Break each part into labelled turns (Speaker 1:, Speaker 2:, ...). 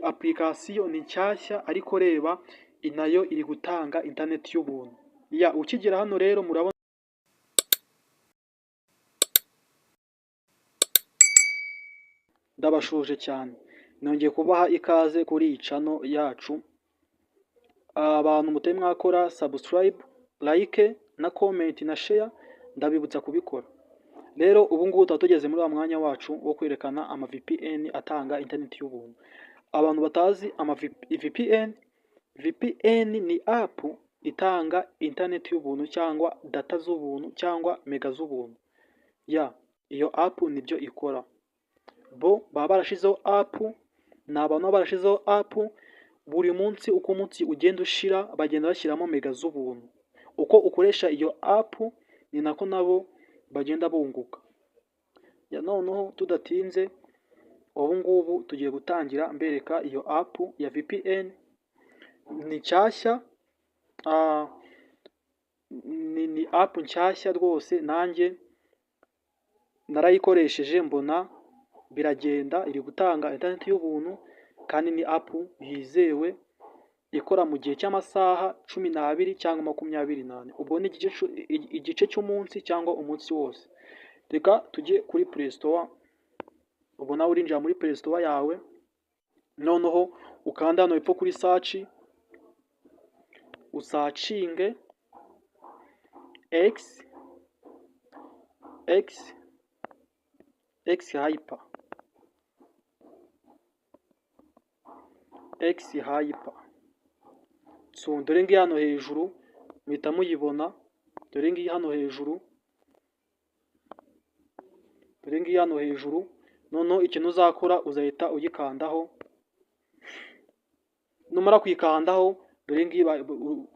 Speaker 1: application ni nshyashya ariko reba nayo iri gutanga internet y'ubuntu. Ya ukigera hano rero murabona ndabashuje cyane, nongeye kubaha ikaze kuri iyi channel yacu. Abantu mutari mwakora subscribe, like na comment na share, ndabibutsa kubikora. Rero ubu ngubu tuba tugeze muri wa mwanya wacu wo kwerekana ama VPN atanga internet y'ubuntu. Abantu batazi VPN ni app itanga internet y'ubuntu cyangwa data z'ubuntu cyangwa mega z'ubuntu. Ya iyo app nibyo ikora. Bo baba barashizeho app, ni abantu barashizeho app, buri munsi uko umunsi ugenda ushira bagenda bashyiramo mega z'ubuntu. Uko ukoresha iyo app ni nako nabo bagenda bunguka. Ya noneho tudatinze, ubu ngubu tugiye gutangira mbereka iyo app ya VPN. Ni nshyashya, ni app nshyashya rwose, nanjye narayikoresheje mbona biragenda, iri gutanga internet y'ubuntu kandi ni app yizewe, ikora mu gihe cy'amasaha 12 cyangwa 24. Ubwo ni igice cy'umunsi cyangwa umunsi wose. Reka tujye kuri Play Store. Ubu nawe urinjira muri Play Store yawe, noneho ukanda hano hepfo kuri search, usacinge X Hyper. So dore ngiyi hano hejuru muhita muyibona, dore ngiyi hano hejuru, dore ngiyi hano hejuru. Noneho ikintu uzakora uzahita uyikandaho, numara kuyikandaho dore ngiyi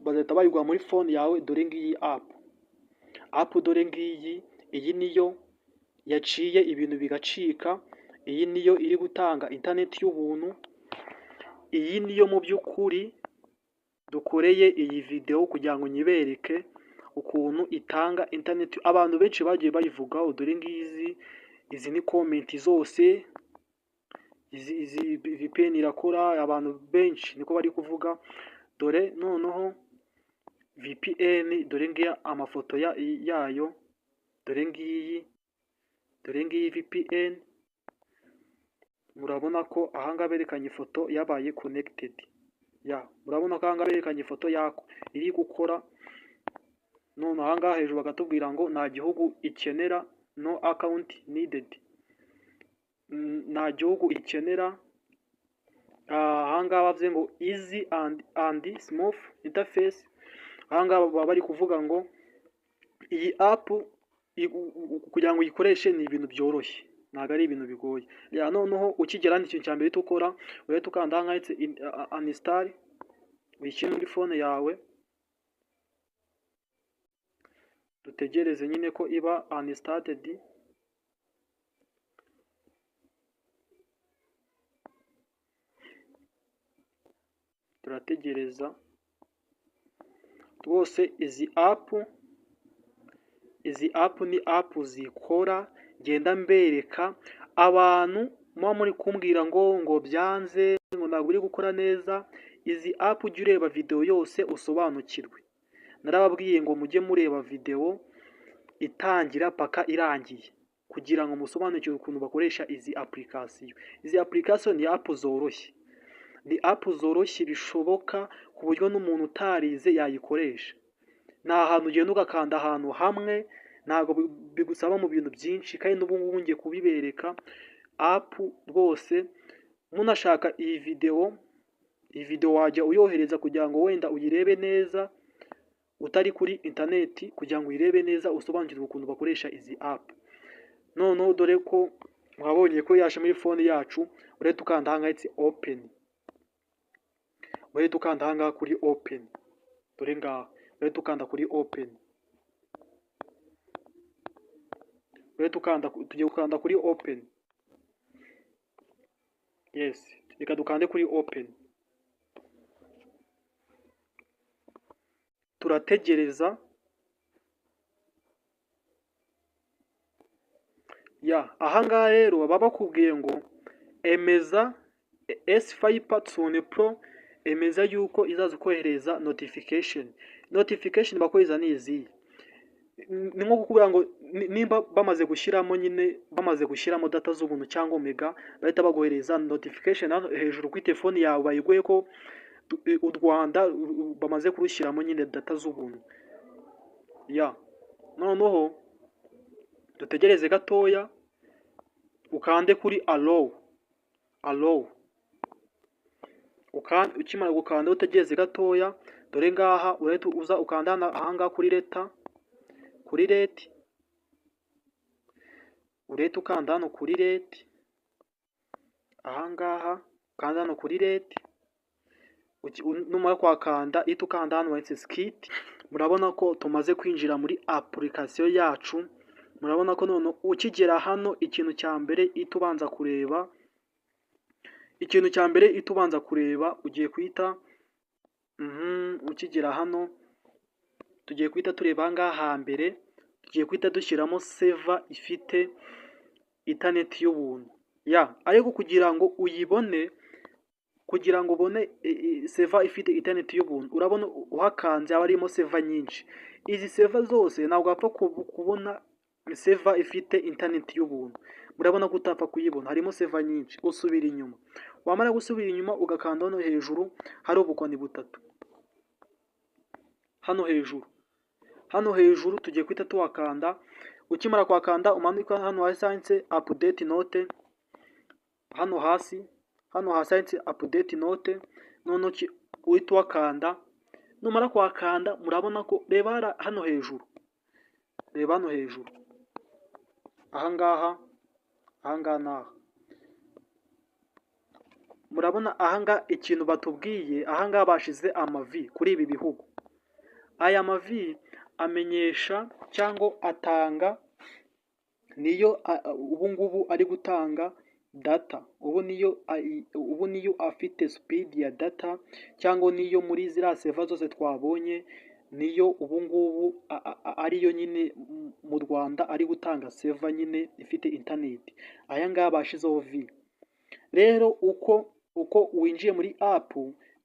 Speaker 1: bazahita bayigwa muri phone yawe. Dore ngiyi app dore ngiyi, iyi niyo yaciye ibintu bigacika, iyi niyo iri gutanga internet y'ubuntu, iyi niyo mu by'ukuri dukoreye iyi video kugira ngo nyibereke ukuntu itanga internet. Abantu benshi bagiye bayivugaho, dore ngizi, izi ni comment zose, izi VPN irakora, abantu benshi niko bari kuvuga. Dore noneho VPN, dore ngiyi amafoto yayo, dore ngiyi VPN. Murabona ko ahanga berekanye ifoto yabaye connected. Ya murabona ko ahanga berekanye ifoto yako iri gukora. None ahanga hejuru bakatubwira ngo nta gihugu ikenera, no account needed. Nta gihugu ikenera. Ahanga bavuze ngo easy and smooth interface. Ahanga baba bari kuvuga ngo iyi app kugira ngo uyikoreshe ni ibintu byoroshye, ntabwo ari ibintu bigoye. Ya noneho ukigera n'ikintu cya mbere tukora, urahita ukanda hano handitse uninstall, uyishyire muri phone yawe. Dutegereze nyine ko iba uninstalled. Turategereza rwose. Izi app ni app zikora, genda mbereka abantu muba muri kumbwira ngo byanze, ngo ntabwo uri gukora neza. Izi app ujye ureba video yose usobanukirwe. Narababwiye ngo mujye mureba video itangira paka irangiye kugira ngo musobanukirwe ukuntu bakoresha izi application. Izi application ni app zoroshye, ni app zoroshye bishoboka ku buryo n'umuntu utarize yayikoresha. Nta hantu ugenda ugakanda ahantu hamwe, ntabwo bigusaba mu bintu byinshi. Kandi n'ubu ngubu ngiye kubibereka app rwose. Munashaka iyi video wajya uyohereza kugira ngo wenda uyirebe neza utari kuri internet, kugira ngo uyirebe neza usobanukirwe ukuntu bakoresha izi app. Noneho dore ko mwabonye ko yaje muri phone yacu, urahita ukanda hanga handitse open. Urahita ukanda hanga kuri open, dore ngaha urahita ukanda kuri open. Tugiye gukanda kuri open. Yes, reka dukande kuri open. Turategereza. Ya ahangaha rero baba bakubwiye ngo emeza S5 Tsune Pro, emeza yuko izaza kohereza notification bakohereza ni izihe. Ni nko kukubwira ngo nimba bamaze gushyiramo data z'ubuntu cyangwa omega, bahita bagohereza notification hano hejuru kuri telefoni yawe, bayiguye ko u Rwanda bamaze kurushyiramo nyine data z'ubuntu. Noneho dutegereze gatoya, ukande kuri allow. Ukimara gukanda utegereze gatoya, dore ngaha urahita uza ukanda ahangaha kuri leta, urahita ukanda hano kuri rate, ahangaha ukanda hano kuri rate. Numara kwakanda ihita ukanda hano wanditse skit. Murabona ko tumaze kwinjira muri application yacu. Murabona ko none ukigera hano, ikintu cya mbere itubanza kureba, ugiye kwita ukigera hano, tugiye kwita tureba ahangaha hambere, tugiye kwita dushyiramo server ifite internet y'ubuntu. Ariko kugira ngo uyibone, kugira ngo ubone server ifite internet y'ubuntu, urabona uhakanze haba harimo server nyinshi. Izi server zose ntabwo wapfa kubona server ifite internet y'ubuntu. Murabona ko utapfa kuyibona, harimo server nyinshi. Usubira inyuma, wamara gusubira inyuma ugakanda hano hejuru, hari ubukoni butatu hano hejuru tugiye kwita tuwakanda. Ukimara kwakanda umanuka hano hasi handitse update note, hano hasi handitse update note. None uhita wakanda. Numara kwakanda, murabona ko reba hano hejuru, ahangaha n'aha. Murabona ahangaha ikintu batubwiye, ahangaha bashize amavi kuri ibi bihugu. Aya mavi amenyesha cyangwa atanga, niyo ubungubu ari gutanga data. Ubu niyo afite speed ya data, cyangwa niyo muri ziriya server zose twabonye, niyo ubungubu ariyo nyine mu Rwanda ari gutanga server nyine ifite internet. Aya ngaya bashizeho V. Rero uko winjiye muri app,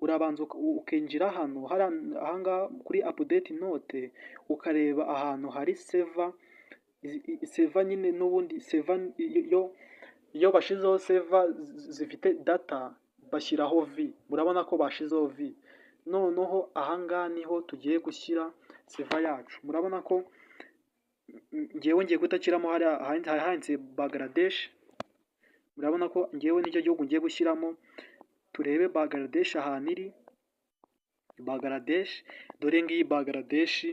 Speaker 1: urabanza ukinjira hano ahangaha kuri update note, ukareba ahantu hari server nyine. N'ubundi server iyo bashizeho server zifite data bashyiraho V. Murabona ko bashizeho V. Noneho ahangaha niho tugiye gushyira server yacu. Murabona ko ngiye gutakiramo handitse Bangladesh. Murabona ko nicyo gihugu ngiye gushyiramo. Turebe Bangladesh ahantu iri. Bangladesh, dore ngiyi Bangladesh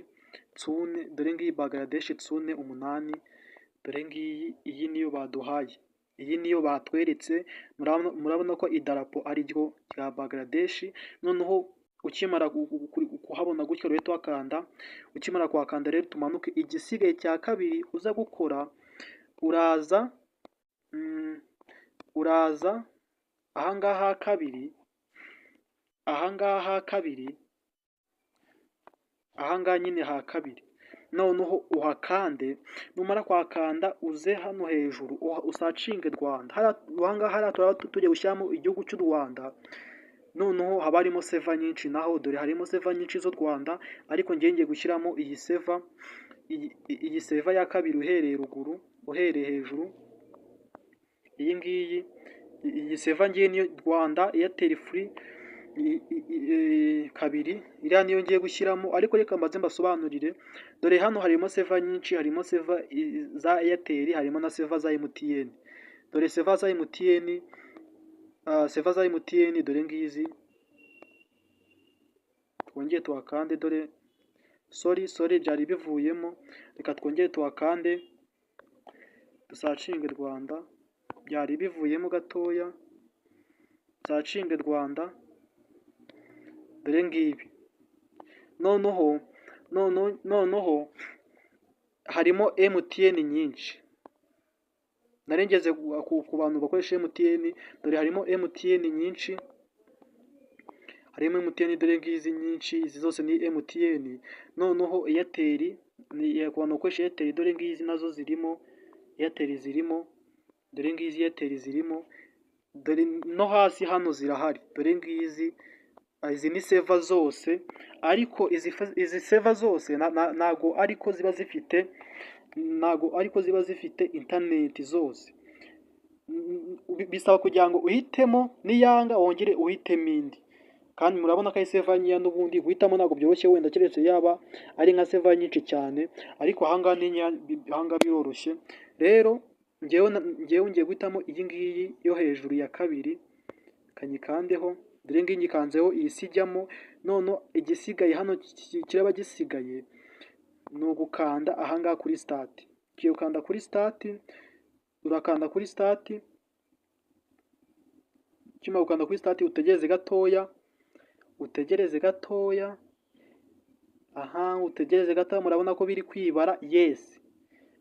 Speaker 1: Tsune, dore ngiyi Bangladesh Tsune 8. Dore ngiyi, iyi niyo baduhaye, iyi niyo batweretse. Murabona ko idarapo ari ryo rya Bangladesh. Noneho ukimara kuhabona gutyo urahita wakanda. Ukimara kwakanda rero tumanuke, igisigaye cya kabiri uza gukora, uraza ahangaha kabiri, ahangaha nyine ha kabiri. Noneho uhakande. Numara kwakanda uze hano hejuru usacinge Rwanda. Hariya turaba tugiye gushyiramo igihugu cy'u Rwanda. Noneho haba harimo server nyinshi, naho dore harimo server nyinshi z'u Rwanda, ariko ngiye gushyiramo iyi server ya kabiri, uhereye ruguru, uhereye hejuru. Iyi ngiyi, iyi server ngiye niyo Rwanda Airtel Free kabiri, iriya niyo ngiye gushyiramo. Ariko reka mbaze mbasobanurire. Dore hano harimo server nyinshi, harimo server za Airtel, harimo na server za MTN. Dore server za MTN, dore ngizi. Twongeye tuhakande, dore sorry byari bivuyemo. Reka twongeye tuhakande, dusacinge Rwanda. Byari bivuyemo gatoya, dusacinge Rwanda. Dore ngibi. Noneho harimo MTN nyinshi. Narengeze ku bantu bakoresha MTN. Dore harimo MTN nyinshi, harimo MTN, dore ngizi nyinshi. Izi zose ni MTN. Noneho Airtel, ku bantu bakoresha Airtel, dore ngizi nazo zirimo. Airtel zirimo, dore ngizi Airtel zirimo. dore no hasi hano zirahari, dore ngizi, izi ni seva zose, ariko izi seva zose ntago ariko ziba zifite interineti zose. Bisaba kugira ngo uhitemo niyanga wongere uhitemo indi, kandi murabona ko ari seva nkeya n'ubundi guhitamo ntabwo byoroshye, wenda keretse yaba ari nka seva nyinshi cyane, ariko ahangaha ni nkeya, ahangaha biroroshye. Rero ngewe ngiye guhitamo iyi ngiyi yo hejuru ya kabiri, kanyikandeho, dore ngiyi nyikanzeho iyi ijyamo, none igisigaye hano kiraba gisigaye ni ugukanda ahangaha kuri stati. Ugiye gukanda kuri stati, urakanda kuri stati, ukimara gukanda kuri stati utegereze gatoya, utegereze gatoya, murabona ko biri kwibara. Yes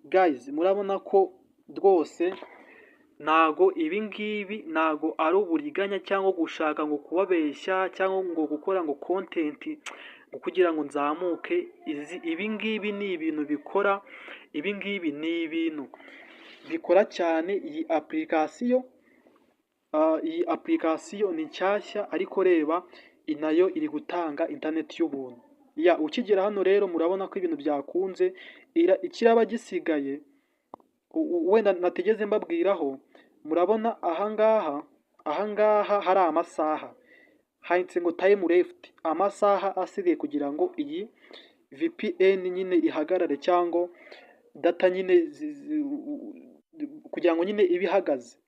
Speaker 1: guys, murabona ko rwose ntago ibi ngibi ntago ari uburiganya cyangwa gushaka ngo kubabeshya cyangwa ngo gukora ngo content kugira ngo nzamuke. Ibi ngibi ni ibintu bikora, ibi ngibi ni ibintu bikora cyane. Iyi application ni nshyashya, ariko reba nayo iri gutanga internet y'ubuntu. Ukigera hano rero murabona ko ibintu byakunze. Ikiraba gisigaye wenda nategeze mbabwiraho, murabona ahangaha hari amasaha handitse ngo time left, amasaha asigaye kugira ngo iyi VPN nyine ihagarare, cyangwa data nyine kugira ngo nyine ibe ihagaze.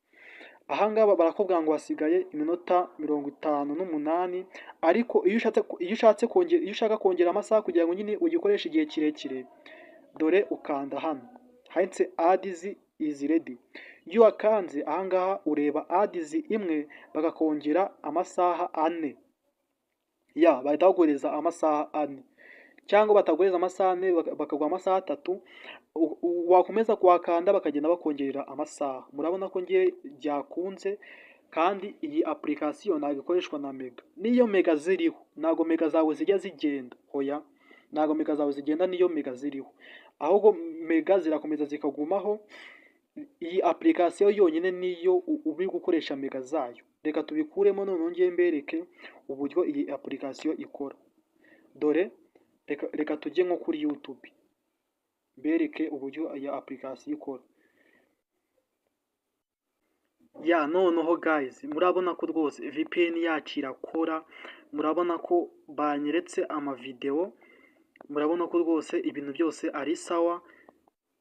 Speaker 1: Ahangaha barakubwira ngo hasigaye iminota 58, ariko iyo ushaka kongera amasaha kugira ngo nyine ugikoreshe igihe kirekire, dore ukanda hano handitse ads is ready. Iyo wakanze ahangaha ureba ads imwe bagakongera amasaha 4, bahita baguhereza amasaha 4, cyangwa bataguhereza amasaha 4 bakaguha amasaha 3, wakomeza kuhakanda bakagenda bakongerera amasaha. Murabona ko ngiye byakunze, kandi iyi application ntabwo ikoreshwa na mega. Niyo mega ziriho ntabwo mega zawe zijya zigenda, hoya ntabwo mega zawe zigenda niyo mega ziriho, ahubwo mega zirakomeza zikagumaho. Iyi application yonyine niyo uri gukoresha mega zayo. Reka tubikuremo none ngiye mbereke uburyo iyi application ikora. Dore reka tujye nko kuri YouTube mbereke uburyo iyi application ikora. Noneho guys, murabona ko rwose VPN yacu irakora, murabona ko banyeretse amavideo, murabona ko rwose ibintu byose ari sawa,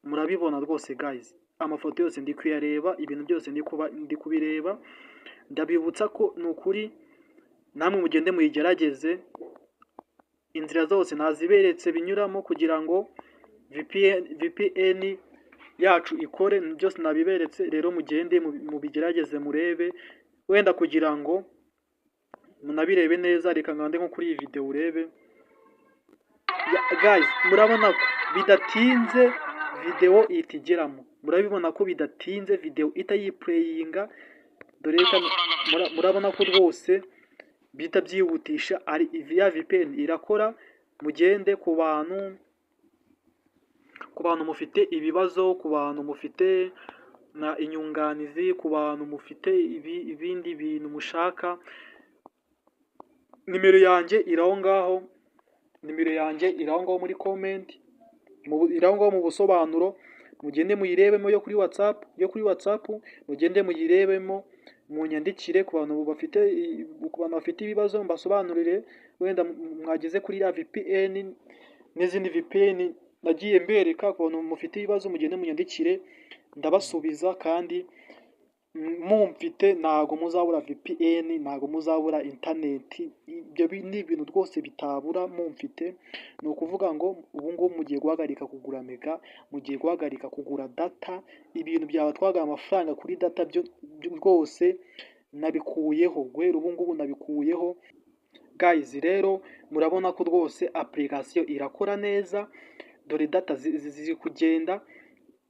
Speaker 1: murabibona rwose guys, amafoto yose ndi kuyareba, ibintu byose ndi kubireba. Ndabibutsa ko nukuri namwe mugende muyigerageze, inzira zose naziberetse binyuramo kugira ngo VPN yacu ikore, byose nabiberetse. Rero mugende mubigerageze murebe, wenda kugira ngo munabirebe neza. Reka ngande nko kuri iyi video urebe. Guys, murabona ko bidatinze video itigeramo, murabibona ko bidatinze video itayiplayinga. Dore murabona ko rwose bita byihutisha, ari via VPN irakora. Mugende ku bantu mufite ibibazo, ku bantu mufite na inyunganizi, ku bantu mufite ibindi bintu mushaka, nimero yanjye iraho ngaho, muri comment, iraho ngaho mu busobanuro. Mugende muyirebemo yo kuri WhatsApp, mugende muyirebemo, munyandikire. Ku bantu bafite ibibazo mbasobanurire, wenda mwageze kuri ya VPN n'izindi VPN nagiye mbereka. Ku bantu mufite ibibazo mugende munyandikire, ndabasubiza. kandi mumfite ntago muzabura VPN, ntago muzabura internet. Ibyo ni ibintu rwose bitabura mumfite. Ni ukuvuga ngo ubu ngubu mugiye guhagarika kugura mega, mugiye guhagarika kugura data. Ibintu byabatwaga amafaranga kuri data byo rwose nabikuyeho, guhera ubu ngubu nabikuyeho guys. Rero murabona ko rwose application irakora neza, dore data ziri kugenda.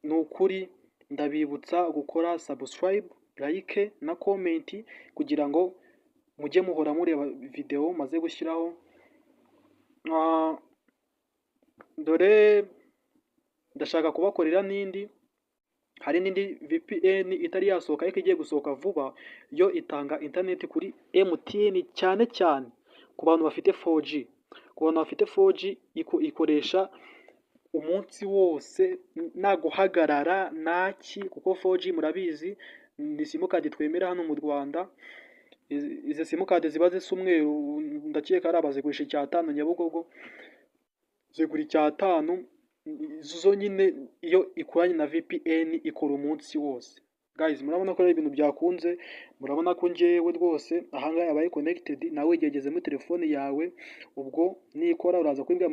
Speaker 1: Ni ukuri ndabibutsa gukora subscribe, like na comment kugira ngo mujye muhora mureba video maze gushyiraho. Dore ndashaka kubakorera n'indi hari n'indi VPN itari yasohoka ariko igiye gusohoka vuba, yo itanga internet kuri MTN cyane cyane ku bantu bafite 4G. Ku bantu bafite 4G ikoresha umunsi wose nta guhagarara ntaki, kuko 4G murabizi ni simukadi twemera hano mu Rwanda. Izi simukadi ziba zisa umweru, ndakeka ari abazigurisha icyatanu Nyabugogo, zigura icyatanu. Zo nyine iyo ikoranye na VPN ikora umunsi wose. Guys, murabona ko ari ibintu byakunze, murabona ko njyewe rwose ahangaha yabaye connected, nawe yegeze muri telefone yawe. Ubwo nikora uraza kumbwira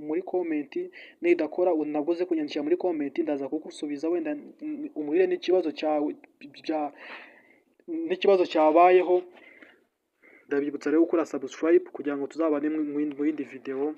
Speaker 1: muri comment, nidakora nabwo uze kunyandikira muri comment, ndaza kugusubiza wenda umurire n'ikibazo cyawe n'ikibazo cyabayeho. Ndabibutsa rero gukora subscribe kugira ngo tuzabane mu yindi video.